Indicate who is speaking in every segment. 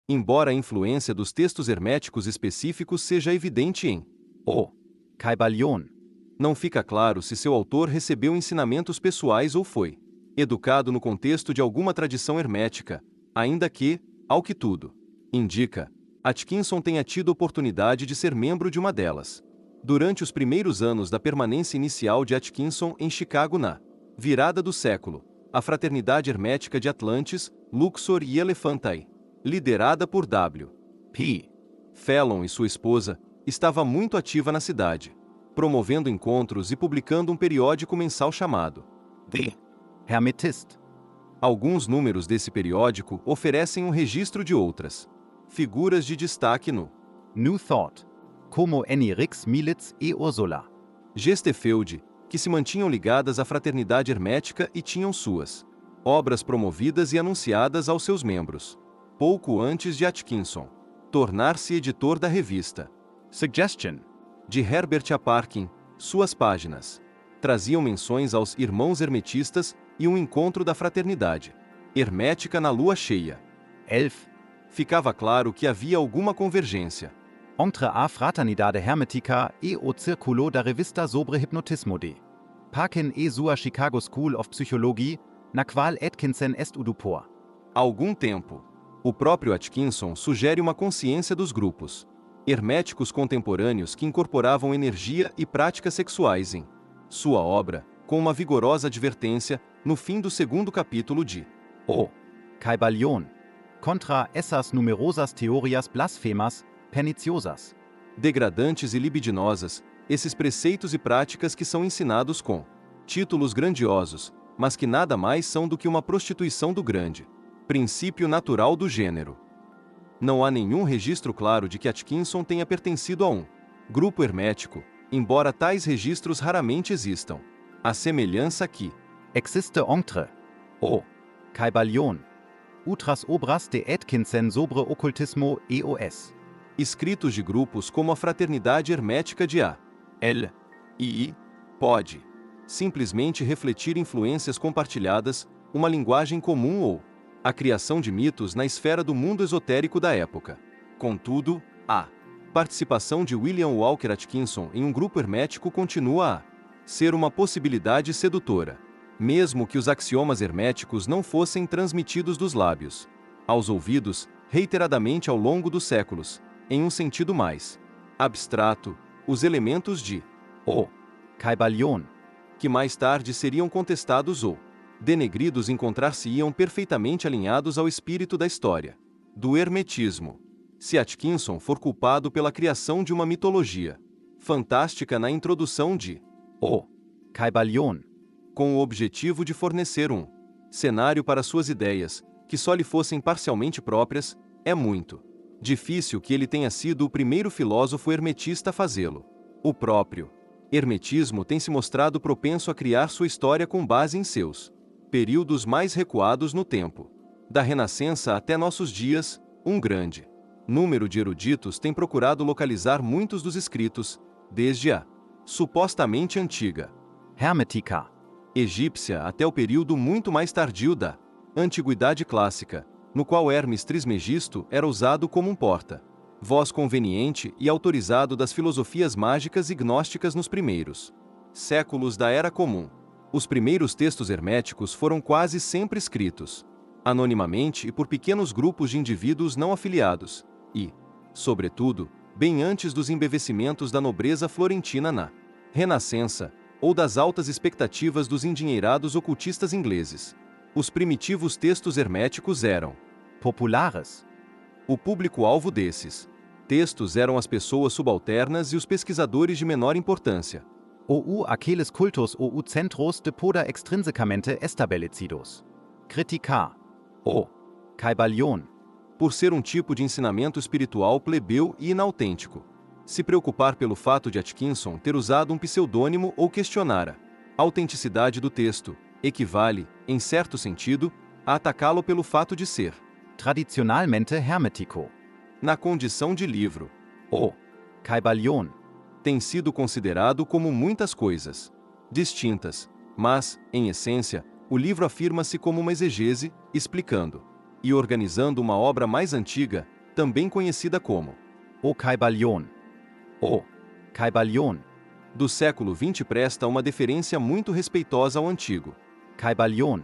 Speaker 1: embora a influência dos textos herméticos específicos seja evidente em
Speaker 2: O Kybalion.
Speaker 1: Não fica claro se seu autor recebeu ensinamentos pessoais ou foi educado no contexto de alguma tradição hermética, ainda que, ao que tudo indica, Atkinson tenha tido oportunidade de ser membro de uma delas. Durante os primeiros anos da permanência inicial de Atkinson em Chicago na virada do século, a Fraternidade Hermética de Atlantis, Luxor e Elefantae, liderada por W.
Speaker 2: P.
Speaker 1: Fallon e sua esposa, estava muito ativa na cidade, promovendo encontros e publicando um periódico mensal chamado
Speaker 2: The Hermetist.
Speaker 1: Alguns números desse periódico oferecem um registro de outras figuras de destaque no
Speaker 2: New Thought. Como Annie Rix Militz e Ursula
Speaker 1: Gestefeld, que se mantinham ligadas à Fraternidade Hermética e tinham suas obras promovidas e anunciadas aos seus membros. Pouco antes de Atkinson tornar-se editor da revista
Speaker 2: Suggestion.
Speaker 1: de Herbert A. Parkin, suas páginas traziam menções aos irmãos hermetistas e um encontro da fraternidade hermética na lua cheia.
Speaker 2: 11.
Speaker 1: Ficava claro que havia alguma convergência
Speaker 2: Entre a Fraternidade Hermetica e o Círculo da Revista sobre Hypnotismo de Parkin e sua Chicago School of Psychology, na qual Atkinson est udupor.
Speaker 1: há algum tempo. O próprio Atkinson sugere uma consciência dos grupos herméticos contemporâneos que incorporavam energia e práticas sexuais em sua obra, com uma vigorosa advertência no fim do segundo capítulo de
Speaker 2: O Kybalion. Contra essas numerosas teorias blasfemas, perniciosas.
Speaker 1: degradantes e libidinosas, esses preceitos e práticas que são ensinados com títulos grandiosos, mas que nada mais são do que uma prostituição do grande princípio natural do gênero. Não há nenhum registro claro de que Atkinson tenha pertencido a um grupo hermético, embora tais registros raramente existam. A semelhança que
Speaker 2: Existe entre O Kybalion. Outras obras de Atkinson sobre ocultismo e os
Speaker 1: escritos de grupos como a Fraternidade Hermética de A.
Speaker 2: L.
Speaker 1: I. pode simplesmente refletir influências compartilhadas, uma linguagem comum ou a criação de mitos na esfera do mundo esotérico da época. Contudo, a participação de William Walker Atkinson em um grupo hermético continua a ser uma possibilidade sedutora, mesmo que os axiomas herméticos não fossem transmitidos dos lábios aos ouvidos reiteradamente ao longo dos séculos, em um sentido mais abstrato, os elementos de
Speaker 2: O Kybalion.
Speaker 1: que mais tarde seriam contestados ou denegridos encontrar-se-iam perfeitamente alinhados ao espírito da história do hermetismo. Se Atkinson for culpado pela criação de uma mitologia fantástica na introdução de
Speaker 2: O Kybalion.
Speaker 1: com o objetivo de fornecer um cenário para suas ideias, que só lhe fossem parcialmente próprias, é muito difícil que ele tenha sido o primeiro filósofo hermetista a fazê-lo. O próprio hermetismo tem se mostrado propenso a criar sua história com base em seus períodos mais recuados no tempo. Da Renascença até nossos dias, um grande número de eruditos tem procurado localizar muitos dos escritos, desde a supostamente antiga
Speaker 2: Hermetica.
Speaker 1: egípcia até o período muito mais tardio da Antiguidade Clássica, no qual Hermes Trismegisto era usado como um porta-voz conveniente e autorizado das filosofias mágicas e gnósticas nos primeiros séculos da Era Comum. Os primeiros textos herméticos foram quase sempre escritos anonimamente e por pequenos grupos de indivíduos não afiliados, e, sobretudo, bem antes dos embevecimentos da nobreza florentina na Renascença, ou das altas expectativas dos endinheirados ocultistas ingleses. Os primitivos textos herméticos eram
Speaker 2: Populares.
Speaker 1: o público-alvo desses textos eram as pessoas subalternas e os pesquisadores de menor importância.
Speaker 2: Ou aqueles cultos ou centros de poder extrinsecamente estabelecidos. Criticar. O Kybalion.
Speaker 1: Por ser um tipo de ensinamento espiritual plebeu e inautêntico. Se preocupar pelo fato de Atkinson ter usado um pseudônimo ou questionar a autenticidade do texto, equivale, em certo sentido, a atacá-lo pelo fato de ser
Speaker 2: Tradicionalmente hermético.
Speaker 1: na condição de livro.
Speaker 2: O Kybalion.
Speaker 1: Tem sido considerado como muitas coisas distintas, mas, em essência, o livro afirma-se como uma exegese, explicando e organizando uma obra mais antiga, também conhecida como
Speaker 2: O Kybalion. O Kybalion.
Speaker 1: do século XX presta uma deferência muito respeitosa ao antigo,
Speaker 2: Kybalion.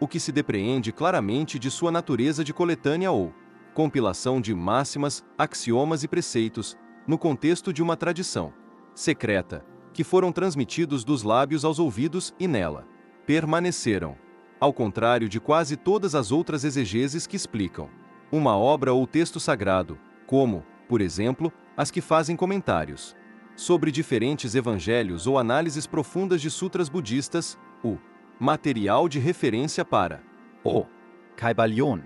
Speaker 1: o que se depreende claramente de sua natureza de coletânea ou compilação de máximas, axiomas e preceitos, no contexto de uma tradição secreta, que foram transmitidos dos lábios aos ouvidos e nela permaneceram, ao contrário de quase todas as outras exegeses que explicam uma obra ou texto sagrado, como, por exemplo, as que fazem comentários sobre diferentes evangelhos ou análises profundas de sutras budistas, o material de referência para
Speaker 2: O Kybalion.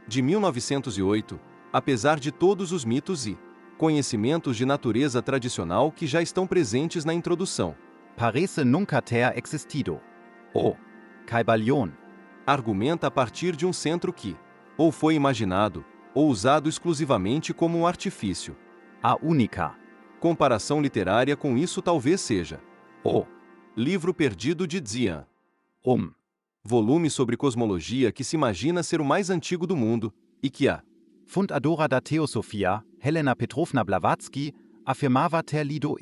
Speaker 1: de 1908, apesar de todos os mitos e conhecimentos de natureza tradicional que já estão presentes na introdução,
Speaker 2: Parece nunca ter existido. O Kybalion.
Speaker 1: argumenta a partir de um centro que ou foi imaginado ou usado exclusivamente como um artifício.
Speaker 2: A única.
Speaker 1: Comparação literária com isso talvez seja
Speaker 2: O
Speaker 1: Livro Perdido de Dzian,
Speaker 2: Volume
Speaker 1: sobre cosmologia que se imagina ser o mais antigo do mundo e que a
Speaker 2: Fundadora da Theosophia, Helena Petrovna Blavatsky, afirmava ter lido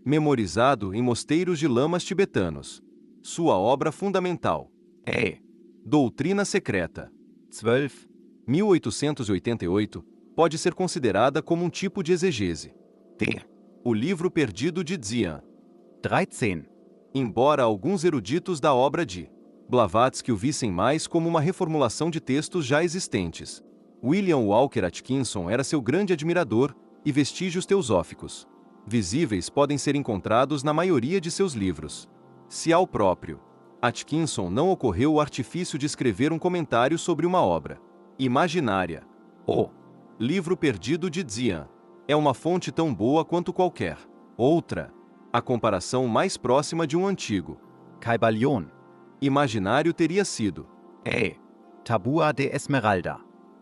Speaker 1: memorizado em mosteiros de lamas tibetanos. Sua obra fundamental, Doutrina Secreta,
Speaker 2: 12,
Speaker 1: 1888, pode ser considerada como um tipo de exegese. O Livro Perdido de Dzian,
Speaker 2: 13.
Speaker 1: embora alguns eruditos da obra de Blavatsky o vissem mais como uma reformulação de textos já existentes. William Walker Atkinson era seu grande admirador, e vestígios teosóficos visíveis podem ser encontrados na maioria de seus livros. Se ao próprio Atkinson não ocorreu o artifício de escrever um comentário sobre uma obra imaginária, o Livro Perdido de Dzian é uma fonte tão boa quanto qualquer outra. A comparação mais próxima de um antigo
Speaker 2: Kybalion.
Speaker 1: imaginário teria sido
Speaker 2: Tabua de Esmeralda.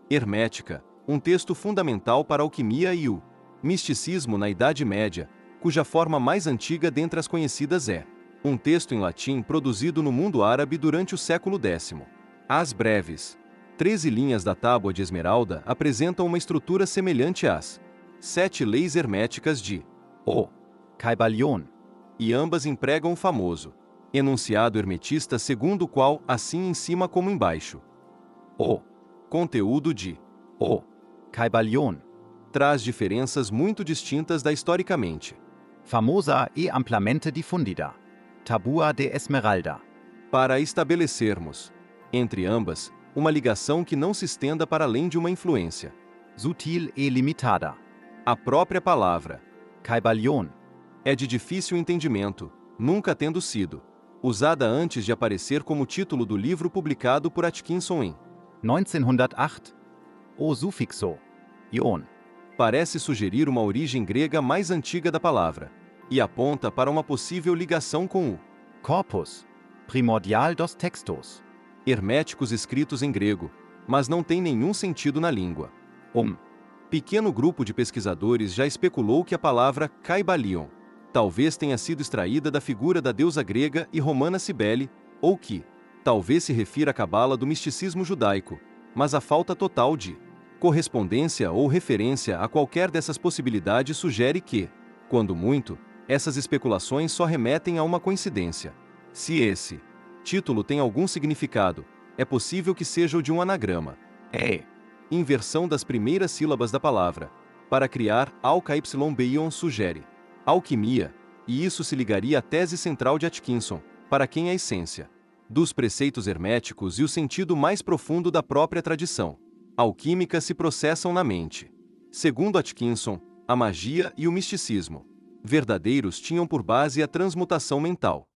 Speaker 1: Hermética, um texto fundamental para a alquimia e o misticismo na Idade Média, cuja forma mais antiga dentre as conhecidas é um texto em latim produzido no mundo árabe durante o século X. As breves 13 linhas da Tábua de Esmeralda apresentam uma estrutura semelhante às 7 leis herméticas de
Speaker 2: O Kybalion.
Speaker 1: e ambas empregam o famoso enunciado hermetista segundo o qual, assim em cima como embaixo,
Speaker 2: O
Speaker 1: conteúdo de
Speaker 2: O Kybalion.
Speaker 1: traz diferenças muito distintas da historicamente
Speaker 2: Famosa e amplamente difundida. Tabua de Esmeralda.
Speaker 1: para estabelecermos, entre ambas, uma ligação que não se estenda para além de uma influência.
Speaker 2: Sutil e limitada.
Speaker 1: A própria palavra
Speaker 2: Kybalion.
Speaker 1: é de difícil entendimento, nunca tendo sido usada antes de aparecer como título do livro publicado por Atkinson em
Speaker 2: 1908. O sufixo ion.
Speaker 1: parece sugerir uma origem grega mais antiga da palavra, e aponta para uma possível ligação com o
Speaker 2: Corpus primordial dos textos.
Speaker 1: herméticos escritos em grego, mas não tem nenhum sentido na língua. Pequeno grupo de pesquisadores já especulou que a palavra Kybalion talvez tenha sido extraída da figura da deusa grega e romana Cibele, ou que talvez se refira à cabala do misticismo judaico, mas a falta total de correspondência ou referência a qualquer dessas possibilidades sugere que, quando muito, essas especulações só remetem a uma coincidência. Se esse título tem algum significado, é possível que seja o de um anagrama. Inversão das primeiras sílabas da palavra, para criar Alkypsilon sugere alquimia, e isso se ligaria à tese central de Atkinson, para quem a essência dos preceitos herméticos e o sentido mais profundo da própria tradição alquímica se processam na mente. Segundo Atkinson, a magia e o misticismo verdadeiros tinham por base a transmutação mental.